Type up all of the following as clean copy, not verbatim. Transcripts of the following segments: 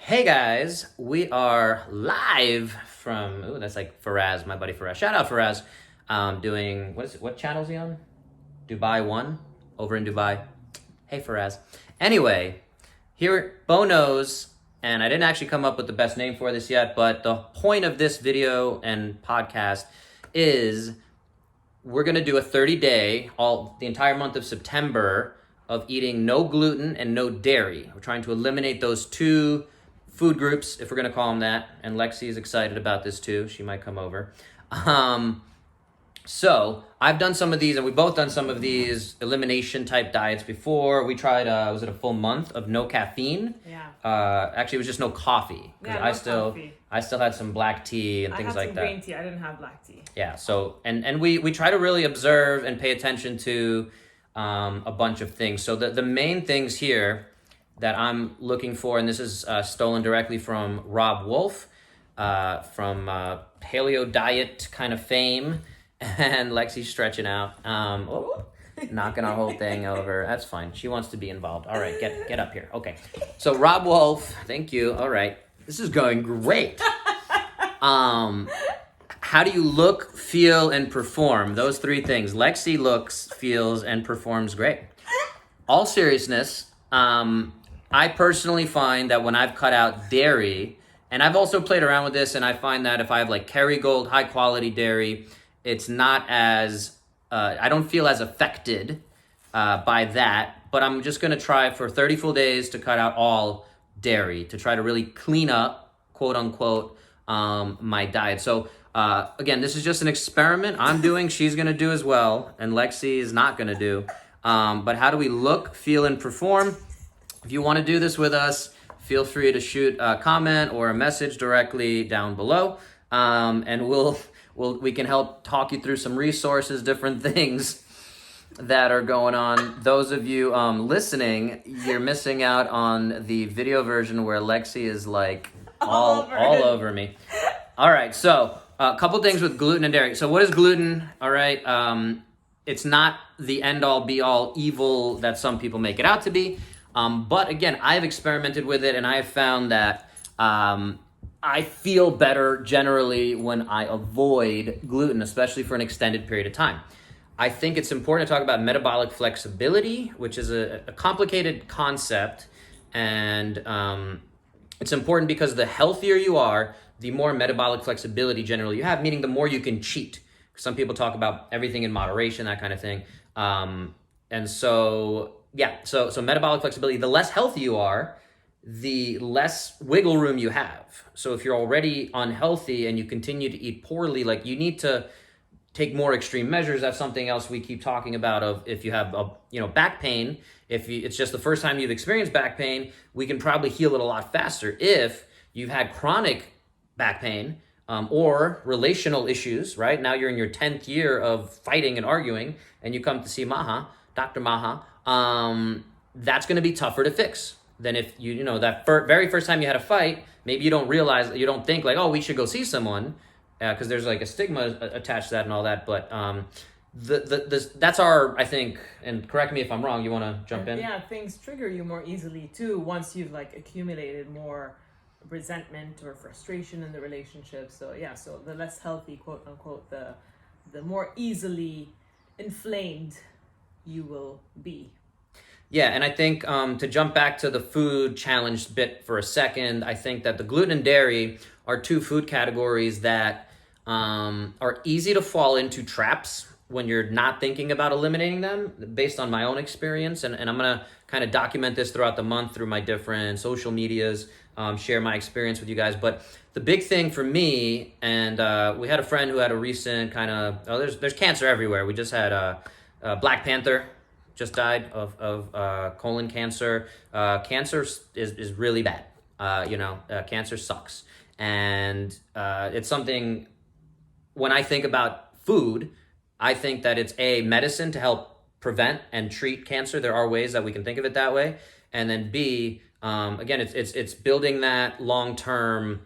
Hey guys, we are live from, that's like Faraz, my buddy Faraz. Shout out Faraz. Doing, what channel is he on? Dubai 1, over in Dubai. Hey Faraz. Anyway, here, Bonos, and I didn't actually come up with the best name for this yet, but the point of this video and podcast is we're gonna do a 30-day, the entire month of September, of eating no gluten and no dairy. We're trying to eliminate those two food groups, if we're gonna call them that. And Lexi is excited about this too. She might come over. So I've done some of these, and we've both done some of these elimination type diets before. We tried, was it a full month of no caffeine? Yeah. Actually, it was just no coffee. Yeah, coffee. I still had some black tea and things like that. I had some green tea. I didn't have black tea. Yeah. So and we try to really observe and pay attention to a bunch of things. So the main things here that I'm looking for, and this is stolen directly from Rob Wolf, from Paleo Diet kind of fame. And Lexi's stretching out. Knocking our whole thing over. That's fine. She wants to be involved. All right, get up here. Okay. So Rob Wolf, thank you. All right. This is going great. How do you look, feel, and perform? Those three things. Lexi looks, feels, and performs great. All seriousness, I personally find that when I've cut out dairy, and I've also played around with this, and I find that if I have like Kerrygold, high quality dairy, it's not as, I don't feel as affected by that, but I'm just gonna try for 30 full days to cut out all dairy, to try to really clean up, quote unquote, my diet. So again, this is just an experiment I'm doing, she's gonna do as well, and Lexi is not gonna do. But how do we look, feel, and perform? If you wanna do this with us, feel free to shoot a comment or a message directly down below, and we can help talk you through some resources, different things that are going on. Those of you listening, you're missing out on the video version where Lexi is like all over me. All right, so a couple things with gluten and dairy. So what is gluten? All right, it's not the end-all, be-all evil that some people make it out to be. But again, I've experimented with it, and I have found that I feel better generally when I avoid gluten, especially for an extended period of time. I think it's important to talk about metabolic flexibility, which is a complicated concept. And it's important because the healthier you are, the more metabolic flexibility generally you have, meaning the more you can cheat. Some people talk about everything in moderation, that kind of thing. And so, yeah, so metabolic flexibility, the less healthy you are, the less wiggle room you have. So if you're already unhealthy and you continue to eat poorly, like you need to take more extreme measures. That's something else we keep talking about. Of if you have back pain, it's just the first time you've experienced back pain, we can probably heal it a lot faster. If you've had chronic back pain or relational issues, right? Now you're in your 10th year of fighting and arguing, and you come to see Maha, Dr. Maha, that's going to be tougher to fix than if that very first time you had a fight. Maybe you don't realize, you don't think like, oh, we should go see someone, because there's like a stigma attached to that and all that. But that's our, I think, and correct me if I'm wrong, you want to jump in? Yeah, things trigger you more easily too once you've like accumulated more resentment or frustration in the relationship. So yeah, so the less healthy, quote unquote, the more easily inflamed you will be. Yeah, and I think to jump back to the food challenge bit for a second, I think that the gluten and dairy are two food categories that are easy to fall into traps when you're not thinking about eliminating them, based on my own experience. And I'm going to kind of document this throughout the month through my different social medias, share my experience with you guys. But the big thing for me, and we had a friend who had a recent kind of, there's cancer everywhere. We just had Black Panther just died of colon cancer. Cancer is really bad. Cancer sucks. And it's something, when I think about food, I think that it's a medicine to help prevent and treat cancer. There are ways that we can think of it that way. And then B, again, it's building that long-term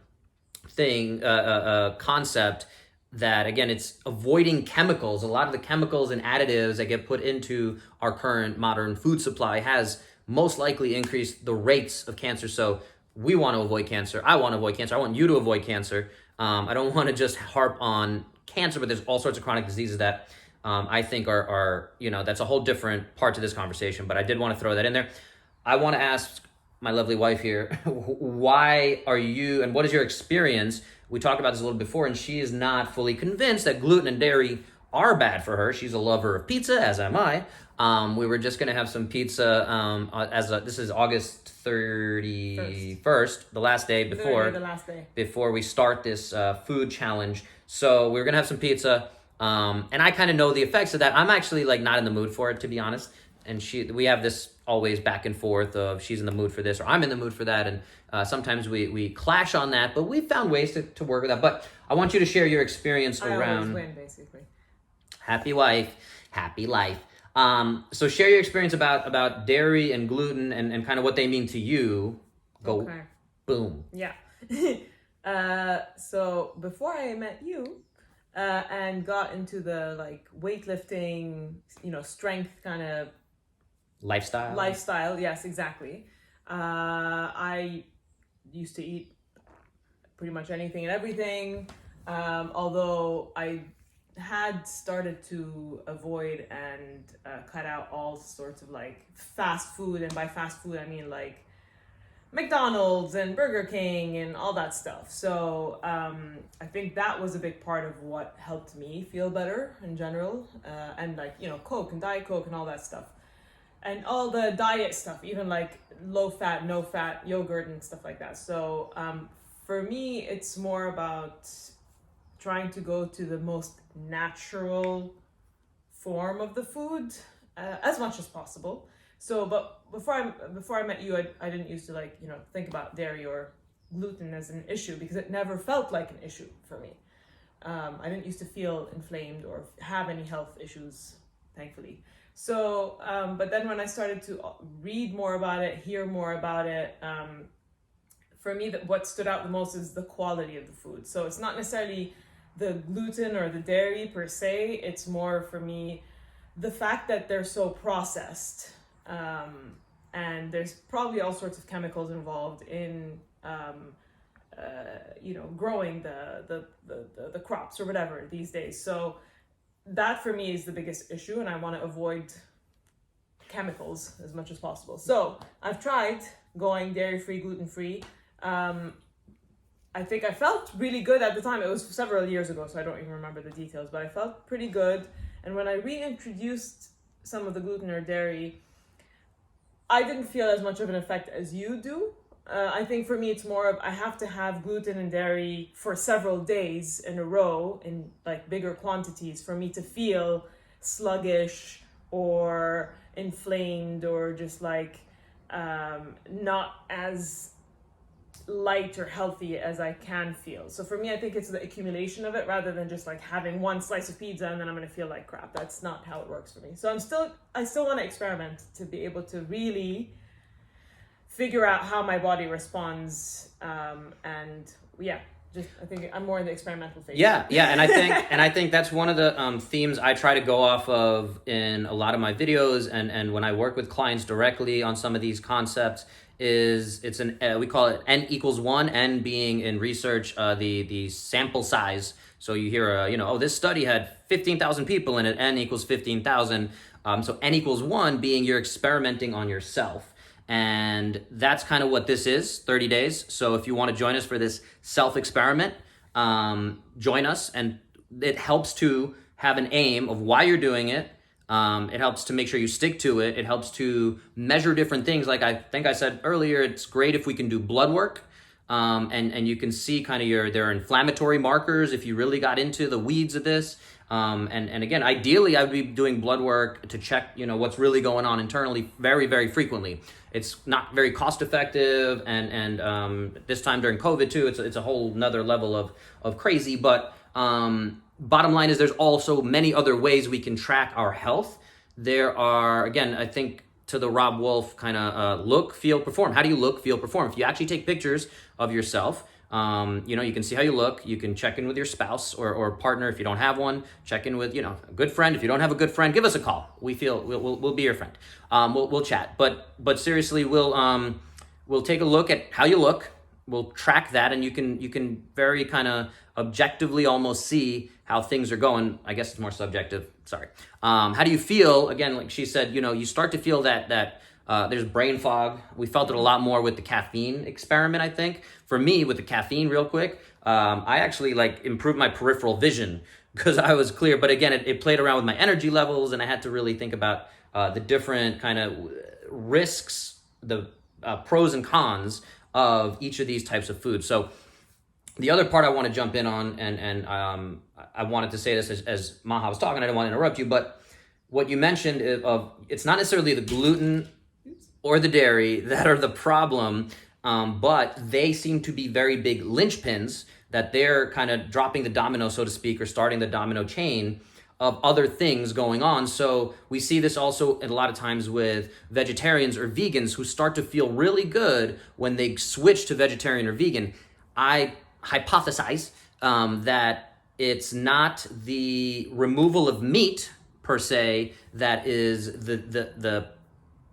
thing, concept that, again, it's avoiding chemicals. A lot of the chemicals and additives that get put into our current modern food supply has most likely increased the rates of cancer. So we want to avoid cancer. I want to avoid cancer. I want you to avoid cancer. I don't want to just harp on cancer, but there's all sorts of chronic diseases that I think are, that's a whole different part to this conversation. But I did want to throw that in there. I want to ask my lovely wife here, why are you, and what is your experience? We talked about this a little before, and she is not fully convinced that gluten and dairy are bad for her. She's a lover of pizza, as am I. We were just gonna have some pizza. This is August 31st, the last day before we start this food challenge. So we were gonna have some pizza, and I kind of know the effects of that. I'm actually like not in the mood for it, to be honest. And we have this always back and forth of she's in the mood for this or I'm in the mood for that, and sometimes we clash on that. But we found ways to work with that. But I want you to share your experience around. I always win, basically. Happy wife, happy life. So share your experience about dairy and gluten and kind of what they mean to you. Go, okay. Boom. Yeah. So before I met you and got into the like weightlifting, strength kind of lifestyle, yes, exactly. I used to eat pretty much anything and everything, although I had started to avoid and cut out all sorts of like fast food, and by fast food I mean like McDonald's and Burger King and all that stuff. So I think that was a big part of what helped me feel better in general, and like Coke and Diet Coke and all that stuff, and all the diet stuff, even like low fat, no fat yogurt and stuff like that. So for me it's more about trying to go to the most natural form of the food as much as possible. So, but before I met you, I didn't used to think about dairy or gluten as an issue because it never felt like an issue for me. I didn't used to feel inflamed or have any health issues, thankfully. So, but then when I started to read more about it, hear more about it, for me, what stood out the most is the quality of the food. So it's not necessarily the gluten or the dairy per se, it's more for me the fact that they're so processed, and there's probably all sorts of chemicals involved in growing the crops or whatever these days. So that for me is the biggest issue, and I want to avoid chemicals as much as possible. So I've tried going dairy-free, gluten-free. I think I felt really good at the time. It was several years ago, so I don't even remember the details, but I felt pretty good. And when I reintroduced some of the gluten or dairy, I didn't feel as much of an effect as you do. I think for me, it's more of I have to have gluten and dairy for several days in a row in like bigger quantities for me to feel sluggish or inflamed or just like not as light or healthy as I can feel. So for me, I think it's the accumulation of it rather than just like having one slice of pizza and then I'm going to feel like crap. That's not how it works for me. So I still want to experiment to be able to really figure out how my body responds. And yeah, I think I'm more in the experimental phase. Yeah, and I think that's one of the themes I try to go off of in a lot of my videos, and when I work with clients directly on some of these concepts. It's we call it N equals 1, N being in research the sample size. So you hear this study had 15,000 people in it, N equals 15,000. So N equals 1 being you're experimenting on yourself. And that's kind of what this is, 30 days. So if you want to join us for this self-experiment, join us. And it helps to have an aim of why you're doing it. It helps to make sure you stick to it. It helps to measure different things. Like I think I said earlier, it's great if we can do blood work. And you can see kind of there are inflammatory markers if you really got into the weeds of this. And again, ideally I would be doing blood work to check, what's really going on internally very, very frequently. It's not very cost effective. And this time during COVID too, it's a whole nother level of crazy, but, bottom line is there's also many other ways we can track our health. There are, again, I think to the Rob Wolf kind of look, feel, perform. How do you look, feel, perform? If you actually take pictures of yourself, you can see how you look. You can check in with your spouse or partner if you don't have one. Check in with, a good friend. If you don't have a good friend, give us a call. We'll be your friend. We'll chat. But seriously, we'll take a look at how you look. We'll track that, and you can very kind of objectively almost see how things are going. I guess it's more subjective. Sorry. How do you feel? Again, like she said, you start to feel that there's brain fog. We felt it a lot more with the caffeine experiment, I think. For me, with the caffeine, real quick, I actually improved my peripheral vision because I was clear. But again, it played around with my energy levels, and I had to really think about the different kind of risks, the pros and cons of each of these types of foods. So the other part I want to jump in on, and I wanted to say this as Maha was talking, I didn't want to interrupt you, but what you mentioned of it's not necessarily the gluten or the dairy that are the problem, but they seem to be very big linchpins that they're kind of dropping the domino, so to speak, or starting the domino chain of other things going on. So we see this also a lot of times with vegetarians or vegans who start to feel really good when they switch to vegetarian or vegan. I hypothesize that it's not the removal of meat per se that is the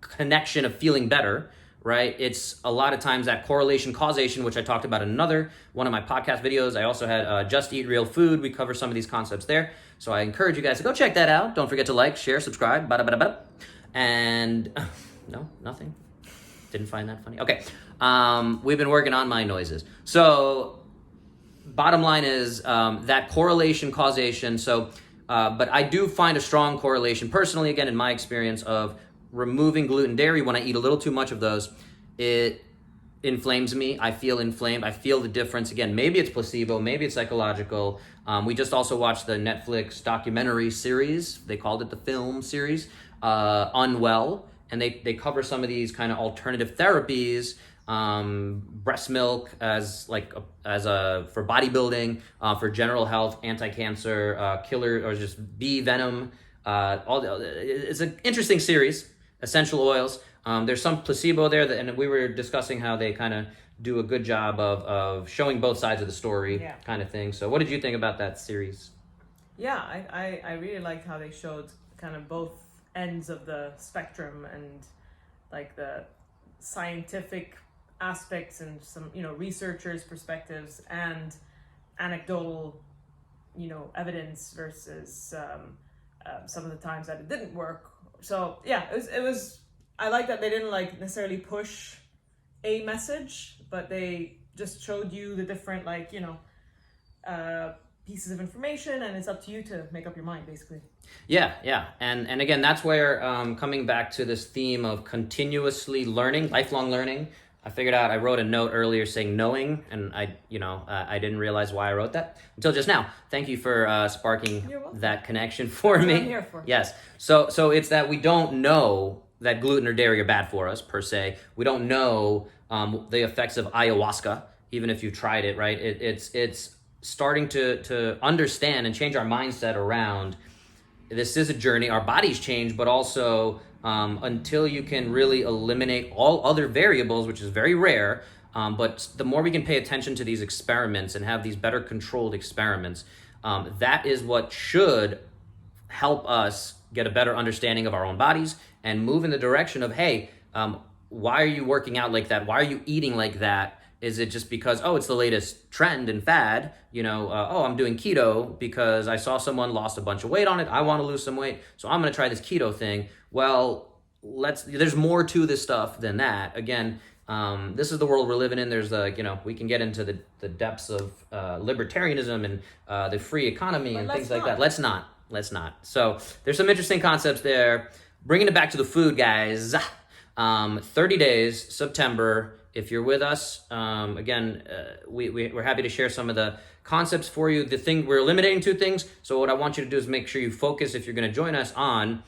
connection of feeling better, right? It's a lot of times that correlation causation, which I talked about in another one of my podcast videos. I also had Just Eat Real Food. We cover some of these concepts there. So I encourage you guys to go check that out. Don't forget to like, share, subscribe, bada. And no, nothing. Didn't find that funny. Okay. We've been working on my noises. So bottom line is that correlation causation. So, but I do find a strong correlation personally, again, in my experience of removing gluten, dairy. When I eat a little too much of those, it inflames me. I feel inflamed. I feel the difference. Again, maybe it's placebo, maybe it's psychological. We just also watched the Netflix documentary series. They called it the film series, Unwell, and they cover some of these kind of alternative therapies, breast milk as for bodybuilding, for general health, anti-cancer, killer, or just bee venom. It's an interesting series. Essential oils. There's some placebo there, and we were discussing how they kind of do a good job of showing both sides of the story, kind of thing. So what did you think about that series? Yeah, I really liked how they showed kind of both ends of the spectrum and like the scientific aspects and some, researchers' perspectives and anecdotal, evidence versus some of the times that it didn't work. So yeah, it was I like that they didn't necessarily push a message, but they just showed you the different pieces of information, and it's up to you to make up your mind, basically. Yeah. And again, that's where coming back to this theme of continuously learning, lifelong learning. I figured out, I wrote a note earlier saying knowing, and I didn't realize why I wrote that until just now. Thank you for sparking that connection for me. That's what I'm here for. Yes. So it's that we don't know that gluten or dairy are bad for us per se. We don't know the effects of ayahuasca, even if you tried it, right? It's starting to understand and change our mindset around this is a journey. Our bodies change, but also until you can really eliminate all other variables, which is very rare, but the more we can pay attention to these experiments and have these better controlled experiments, that is what should help us get a better understanding of our own bodies and move in the direction of, hey, why are you working out like that? Why are you eating like that? Is it just because, it's the latest trend and fad? I'm doing keto because I saw someone lost a bunch of weight on it. I want to lose some weight, so I'm going to try this keto thing. Well, there's more to this stuff than that. Again, this is the world we're living in. There's we can get into the depths of libertarianism and the free economy and things like that. Let's not. So there's some interesting concepts there. Bringing it back to the food, guys. 30 days, September. If you're with us, again, we're happy to share some of the concepts for you. We're eliminating 2 things. So what I want you to do is make sure you focus if you're going to join us on,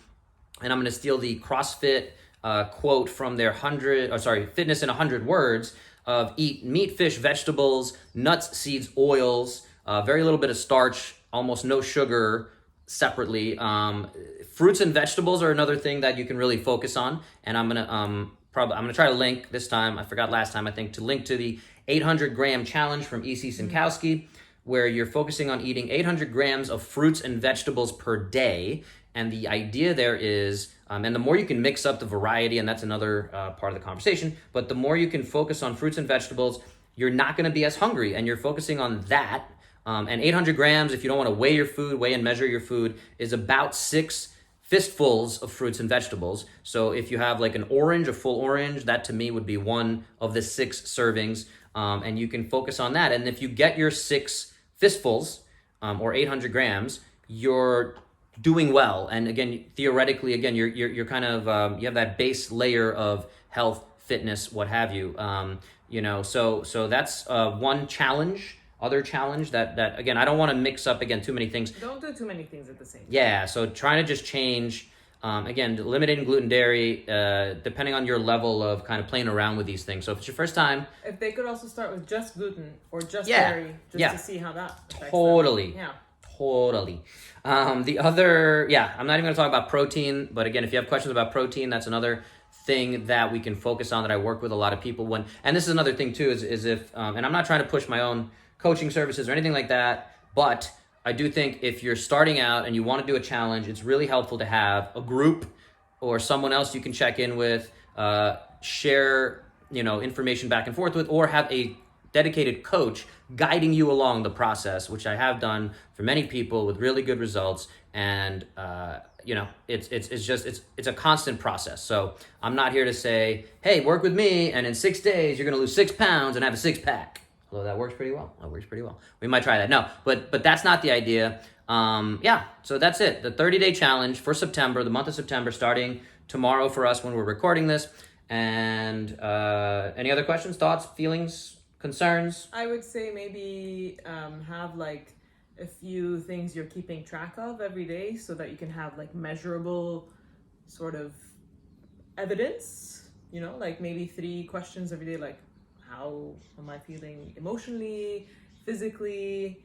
and I'm going to steal the CrossFit quote from their Fitness in 100 Words of eat meat, fish, vegetables, nuts, seeds, oils, very little bit of starch, almost no sugar separately. Fruits and vegetables are another thing that you can really focus on, and I'm gonna try to link this time. I forgot last time, I think, to link to the 800 gram challenge from E.C. Sinkowski, where you're focusing on eating 800 grams of fruits and vegetables per day. And the idea there is And the more you can mix up the variety, and that's another part of the conversation, but the more you can focus on fruits and vegetables, you're not going to be as hungry, and you're focusing on that. And 800 grams, if you don't want to weigh your food, weigh and measure your food, is about 6 fistfuls of fruits and vegetables. So if you have like an orange, a full orange, that to me would be one of the 6 servings. And you can focus on that. And if you get your 6 fistfuls, or 800 grams, you're doing well. And again, theoretically, again, you're kind of, you have that base layer of health, fitness, what have you. So that's one challenge. Other challenge that again, I don't want to mix up again too many things. Don't do too many things at the same time. Yeah, so trying to just change. Again, eliminating gluten, dairy, depending on your level of kind of playing around with these things. So if it's your first time, if they could also start with just gluten or just dairy, just to see how that affects totally. them. Yeah. Totally. The other, I'm not even going to talk about protein, but again, if you have questions about protein, that's another thing that we can focus on that I work with a lot of people when, and this is another thing too, is if, and I'm not trying to push my own coaching services or anything like that, but I do think if you're starting out and you want to do a challenge, it's really helpful to have a group or someone else you can check in with, share, information back and forth with, or have a dedicated coach guiding you along the process, which I have done for many people with really good results. And it's a constant process. So I'm not here to say, hey, work with me, and in 6 days you're going to lose 6 pounds and have a 6-pack. Although that works pretty well. We might try that. No, but that's not the idea. So that's it. The 30-day challenge for September, the month of September, starting tomorrow for us when we're recording this. And any other questions, thoughts, feelings, concerns? I would say maybe have like a few things you're keeping track of every day so that you can have like measurable sort of evidence, like maybe 3 questions every day, like how am I feeling emotionally, physically,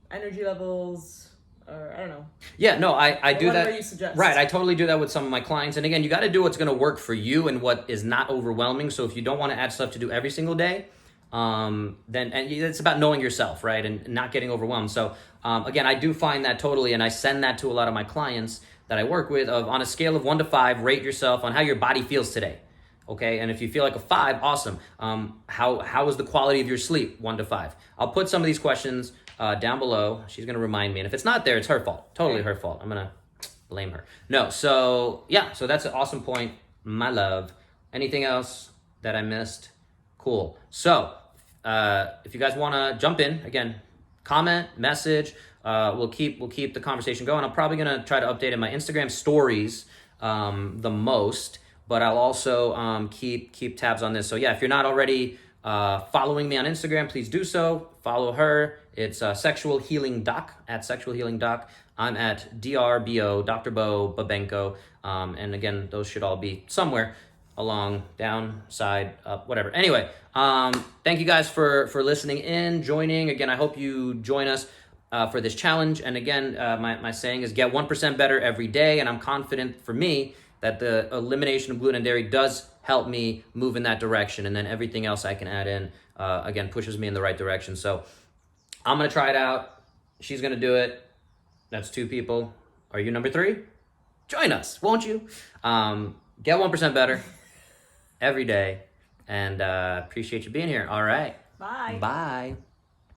energy levels, or I don't know. Yeah, no, I do that. Whatever you suggest. Right, I totally do that with some of my clients. And again, you got to do what's going to work for you and what is not overwhelming. So if you don't want to add stuff to do every single day, then it's about knowing yourself, right, and not getting overwhelmed. So again, I do find that totally, and I send that to a lot of my clients that I work with. Of on a scale of 1 to 5, rate yourself on how your body feels today. Okay, and if you feel like a 5, awesome. How is the quality of your sleep? 1 to 5. I'll put some of these questions down below. She's gonna remind me, and if it's not there, it's her fault. Totally her fault. I'm gonna blame her. No, so that's an awesome point, my love. Anything else that I missed? Cool. So if you guys want to jump in, again, comment, message. We'll keep the conversation going. I'm probably gonna try to update in my Instagram stories the most. But I'll also keep tabs on this. So yeah, if you're not already following me on Instagram, please do so. Follow her. It's Sexual Healing Doc, at Sexual Healing Doc. I'm at DRBO, Dr. Bo Babenko. And again, those should all be somewhere along, down, side, up, whatever. Anyway, thank you guys for listening in, joining. Again, I hope you join us for this challenge. And again, my saying is get 1% better every day. And I'm confident for me that the elimination of gluten and dairy does help me move in that direction. And then everything else I can add in, again, pushes me in the right direction. So I'm going to try it out. She's going to do it. That's 2 people. Are you number 3? Join us, won't you? Get 1% better every day. And appreciate you being here. All right. Bye. Bye.